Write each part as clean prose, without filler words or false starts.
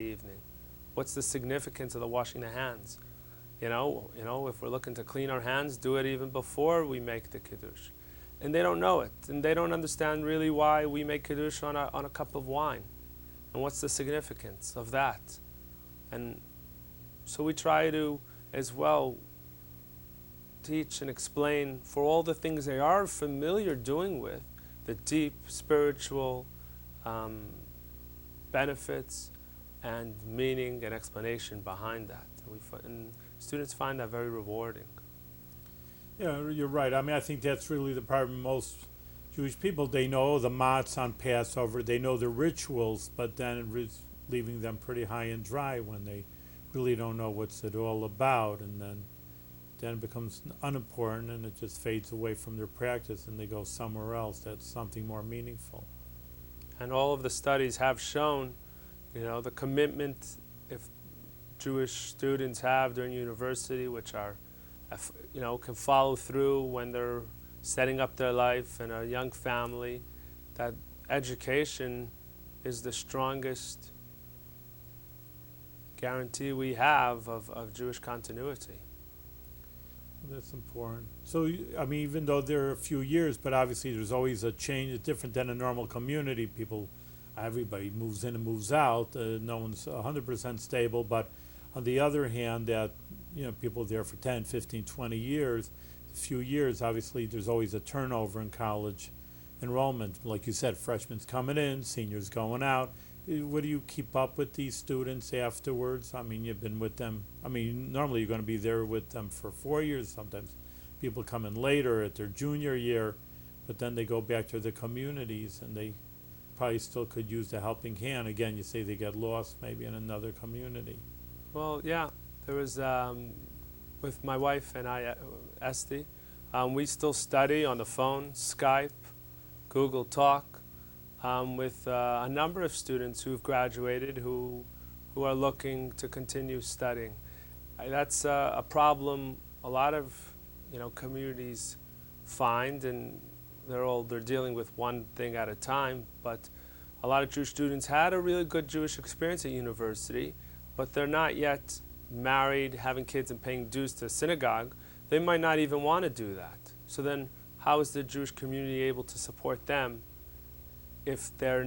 evening? What's the significance of the washing the hands? If we're looking to clean our hands, do it even before we make the kiddush. And they don't know it, and they don't understand really why we make kiddush on a cup of wine, and what's the significance of that. And so we try to, as well, teach and explain for all the things they are familiar doing with, the deep spiritual benefits and meaning and explanation behind that. And students find that very rewarding. Yeah, you're right. I mean, I think that's really the problem. Most Jewish people, they know the matzah on Passover, they know the rituals, but then it's leaving them pretty high and dry when they really don't know what's it all about, and then it becomes unimportant and it just fades away from their practice and they go somewhere else that's something more meaningful. And all of the studies have shown, the commitment if Jewish students have during university, which are, can follow through when they're setting up their life and a young family, that education is the strongest guarantee we have of Jewish continuity. That's important. So, I mean, even though there are a few years, but obviously there's always a change. It's different than a normal community. Everybody moves in and moves out. No one's 100% stable. But on the other hand, that, people are there for 10, 15, 20 years, a few years, obviously there's always a turnover in college enrollment. Like you said, freshmen coming in, seniors going out. What do you keep up with these students afterwards? I mean, you've been with them. I mean, normally you're going to be there with them for 4 years. Sometimes people come in later at their junior year, but then they go back to their communities and they probably still could use the helping hand. Again, you say they get lost maybe in another community. Well, yeah, there was, with my wife and I, Esty, we still study on the phone, Skype, Google Talk, with a number of students who've graduated who are looking to continue studying. That's a problem a lot of communities find, and they're dealing with one thing at a time. But a lot of Jewish students had a really good Jewish experience at university, but they're not yet married, having kids, and paying dues to a synagogue. They might not even want to do that. So then, how is the Jewish community able to support them if they're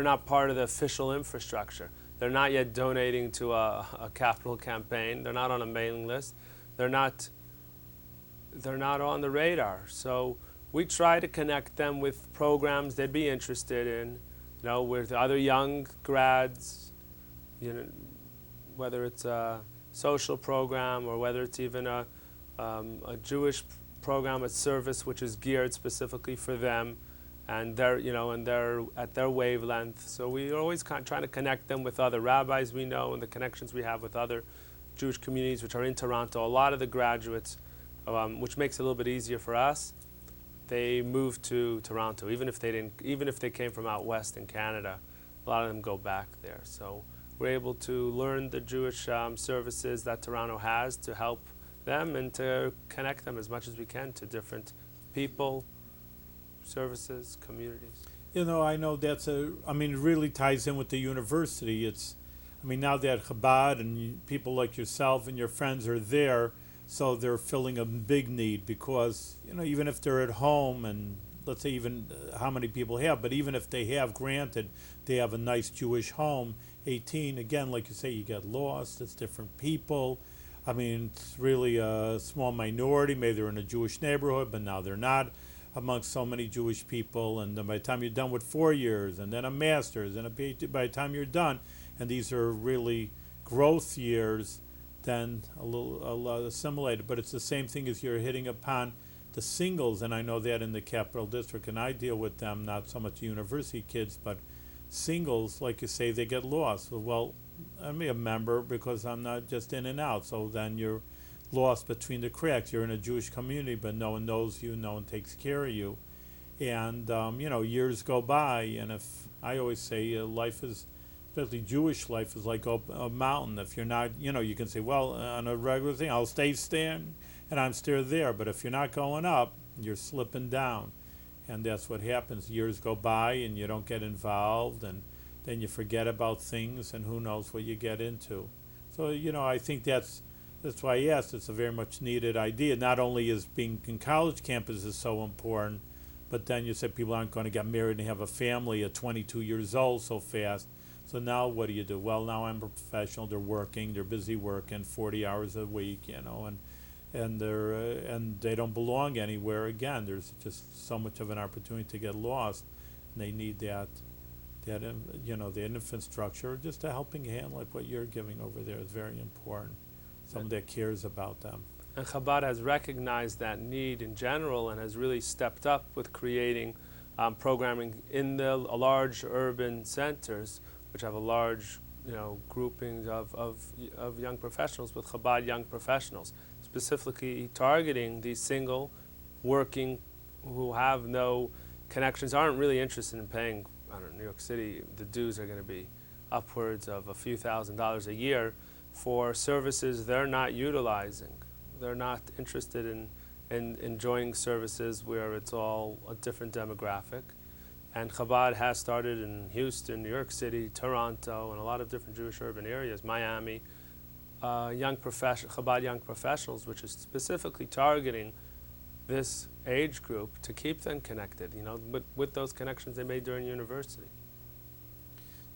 not part of the official infrastructure? They're not yet donating to a capital campaign. They're not on a mailing list. They're not on the radar. So we try to connect them with programs they'd be interested in, with other young grads, whether it's a social program or whether it's even a Jewish program at service which is geared specifically for them, and they're at their wavelength. So we are always trying to connect them with other rabbis we know and the connections we have with other Jewish communities which are in Toronto. A lot of the graduates, which makes it a little bit easier for us, they move to Toronto. Even if they came from out west in Canada, a lot of them go back there. So we're able to learn the Jewish services that Toronto has to help them and to connect them as much as we can to different people, services, communities. I know it really ties in with the university. Now that Chabad and people like yourself and your friends are there, so they're filling a big need because, even if they're at home and let's say even how many people have, but even if they have, granted, they have a nice Jewish home, 18, again, like you say, you get lost, it's different people. I mean, it's really a small minority. Maybe they're in a Jewish neighborhood, but now they're not amongst so many Jewish people. And then by the time you're done with 4 years, and then a master's, and a PhD, by the time you're done, and these are really growth years, then a lot assimilated. But it's the same thing as you're hitting upon the singles, and I know that in the Capital District, and I deal with them, not so much university kids, but singles, like you say, they get lost. Well, I'm a member because I'm not just in and out. So then you're lost between the cracks. You're in a Jewish community, but no one knows you, no one takes care of you. And, years go by, and if I always say life is, especially Jewish life, is like a mountain. If you're not, you can say, well, on a regular thing, I'll stay stand, and I'm still there. But if you're not going up, you're slipping down. And that's what happens. Years go by, and you don't get involved, and then you forget about things, and who knows what you get into. So I think that's why I asked. It's a very much needed idea. Not only is being in college campuses so important, but then you said people aren't going to get married and have a family at 22 years old so fast. So now what do? Well, now I'm a professional. They're working. They're busy working 40 hours a week, and they don't belong anywhere. Again, there's just so much of an opportunity to get lost, and they need the infrastructure. Just a helping hand like what you're giving over there is very important. Someone that cares about them. And Chabad has recognized that need in general and has really stepped up with creating programming in the large urban centers, which have a large groupings of young professionals with Chabad young professionals, specifically targeting these single, working, who have no connections, aren't really interested in paying. I don't know, New York City, the dues are going to be upwards of a few $1,000s a year for services they're not utilizing. They're not interested in enjoying services where it's all a different demographic. And Chabad has started in Houston, New York City, Toronto, and a lot of different Jewish urban areas, Miami, Chabad Young Professionals, which is specifically targeting this age group to keep them connected, with those connections they made during university.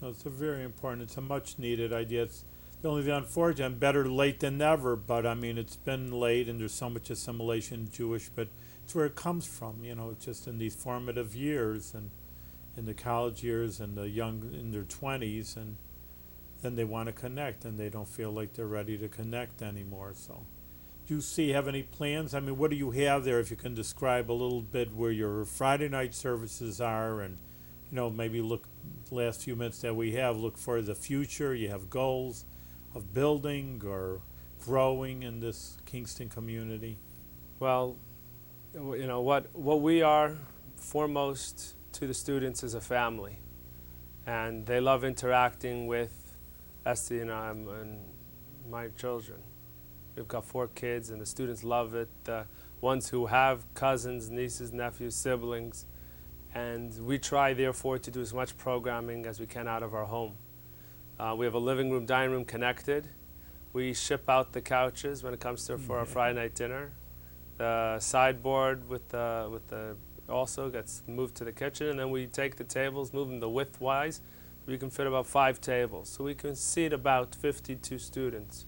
No, it's a very important, it's a much needed idea. It's the only thing unfortunate, better late than never, but I mean, it's been late and there's so much assimilation Jewish, but it's where it comes from, just in these formative years and in the college years and the young in their 20s, and then they want to connect and they don't feel like they're ready to connect anymore. So do you have any plans? I mean, what do you have there, if you can describe a little bit where your Friday night services are, and maybe look, last few minutes that we have, look for the future. You have goals of building or growing in this Kingston community? Well, what we are foremost to the students is a family, and they love interacting with Esty and my children. We've got 4 kids, and the students love it. The ones who have cousins, nieces, nephews, siblings, and we try, therefore, to do as much programming as we can out of our home. We have a living room, dining room connected. We ship out the couches when it comes to for our Friday night dinner. The sideboard with the also gets moved to the kitchen, and then we take the tables, move them the width-wise. We can fit about 5 tables, so we can seat about 52 students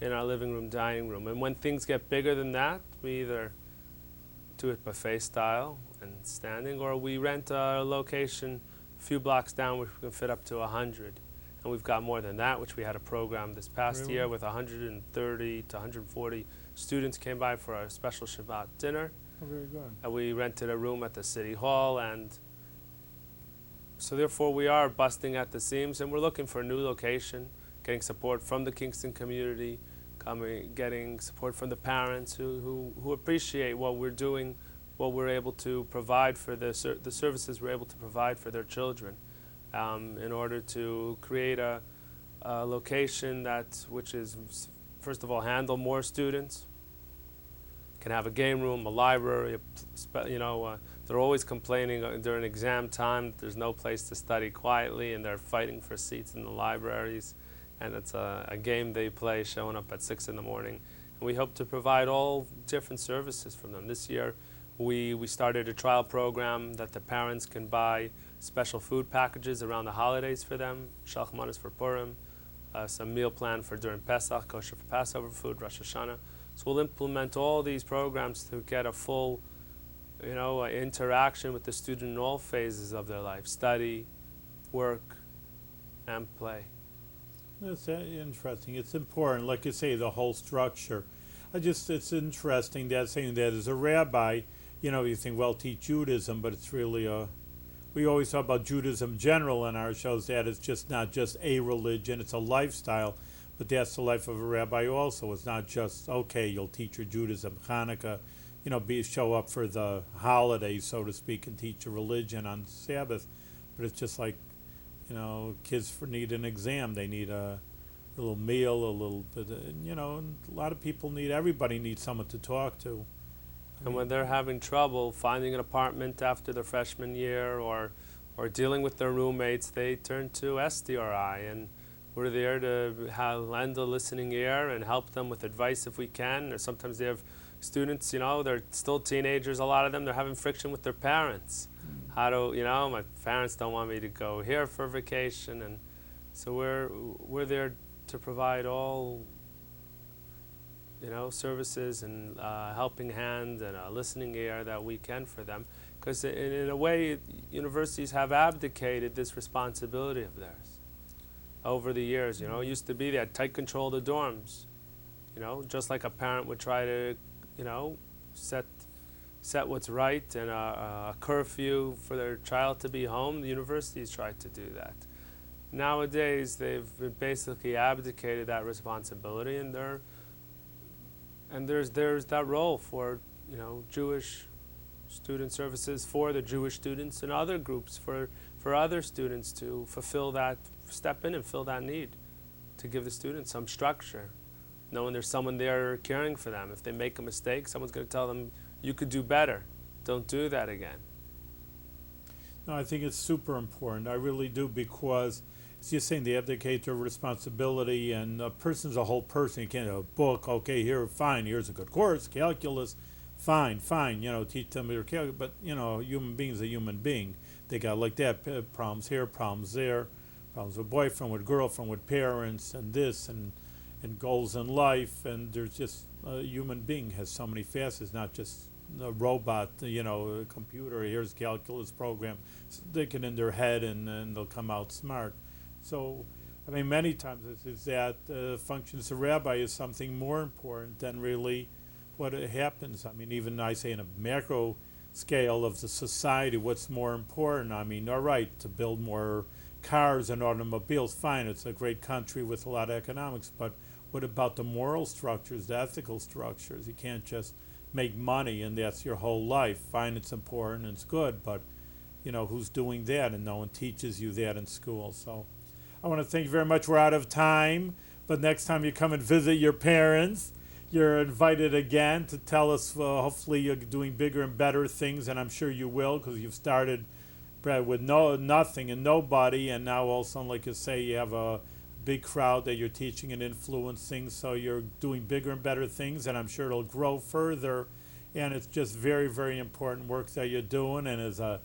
in our living room, dining room. And when things get bigger than that, we either do it buffet style and standing, or we rent a location a few blocks down which we can fit up to 100. And we've got more than that, which we had a program this past year with 130 to 140 students came by for our special Shabbat dinner. Oh, very good. And we rented a room at the city hall, and so therefore we are busting at the seams, and we're looking for a new location, getting support from the Kingston community, getting support from the parents who appreciate what we're doing, what we're able to provide for the services we're able to provide for their children, in order to create a location which is, first of all, handle more students, can have a game room, a library, they're always complaining during exam time that there's no place to study quietly, and they're fighting for seats in the libraries, and it's a game they play, showing up at 6 in the morning. And we hope to provide all different services from them. This year we started a trial program that the parents can buy special food packages around the holidays for them, shalchmanis for Purim, some meal plan for during Pesach, kosher for Passover food, Rosh Hashanah. So we'll implement all these programs to get a full, interaction with the student in all phases of their life: study, work, and play. That's interesting. It's important, like you say, the whole structure. It's interesting that saying that as a rabbi, you think, well, teach Judaism, but it's really we always talk about Judaism in general in our shows, that it's just not just a religion, it's a lifestyle. But that's the life of a rabbi also. It's not just, okay, you'll teach your Judaism, Hanukkah, show up for the holidays, so to speak, and teach a religion on Sabbath. But it's just like, kids need an exam. They need a little meal, a little bit, and a lot of people everybody needs someone to talk to. And when they're having trouble finding an apartment after their freshman year, or or dealing with their roommates, they turn to SDRI, and we're there to lend a listening ear and help them with advice if we can. Or sometimes they have students, they're still teenagers, a lot of them, they're having friction with their parents. How do, my parents don't want me to go here for vacation, and so we're there to provide all, services and helping hand and a listening ear that we can for them. Because in a way, universities have abdicated this responsibility of theirs over the years. It used to be they had tight control of the dorms. Just like a parent would try to, set what's right and a curfew for their child to be home. The universities tried to do that. Nowadays, they've basically abdicated that responsibility, and there's that role for Jewish student services for the Jewish students and other groups for other students to fulfill that, step in and fill that need, to give the students some structure, knowing there's someone there caring for them. If they make a mistake, someone's going to tell them, you could do better. Don't do that again. No, I think it's super important. I really do, because as you're saying, they abdicate their responsibility, and a person's a whole person. You can't have a book, okay, here, fine, here's a good course, calculus, fine, teach them their calculus, but, human being's a human being. They got like that, problems here, problems there, problems with boyfriend, with girlfriend, with parents, and this, and goals in life, and there's just, a human being has so many facets, not just a robot, a computer, here's calculus program, stick it in their head and they'll come out smart. So, many times it's that functions of rabbi is something more important than really what happens. Even I say in a macro scale of the society, what's more important? All right, to build more cars and automobiles, fine, it's a great country with a lot of economics, but what about the moral structures, the ethical structures? You can't just make money and that's your whole life. Fine, it's important, it's good, but who's doing that? And no one teaches you that in school. So I want to thank you very much. We're out of time, but next time you come and visit your parents, you're invited again to tell us, hopefully you're doing bigger and better things, and I'm sure you will, because you've started, Brad, with nothing and nobody, and now also, like you say, you have a big crowd that you're teaching and influencing, so you're doing bigger and better things, and I'm sure it'll grow further, and it's just very, very important work that you're doing. And as a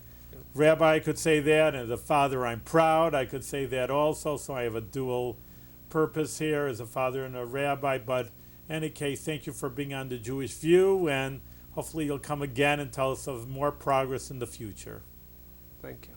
rabbi, I could say that, and as a father, I'm proud. I could say that also, so I have a dual purpose here as a father and a rabbi. But in any case, thank you for being on The Jewish View, and hopefully you'll come again and tell us of more progress in the future. Thank you.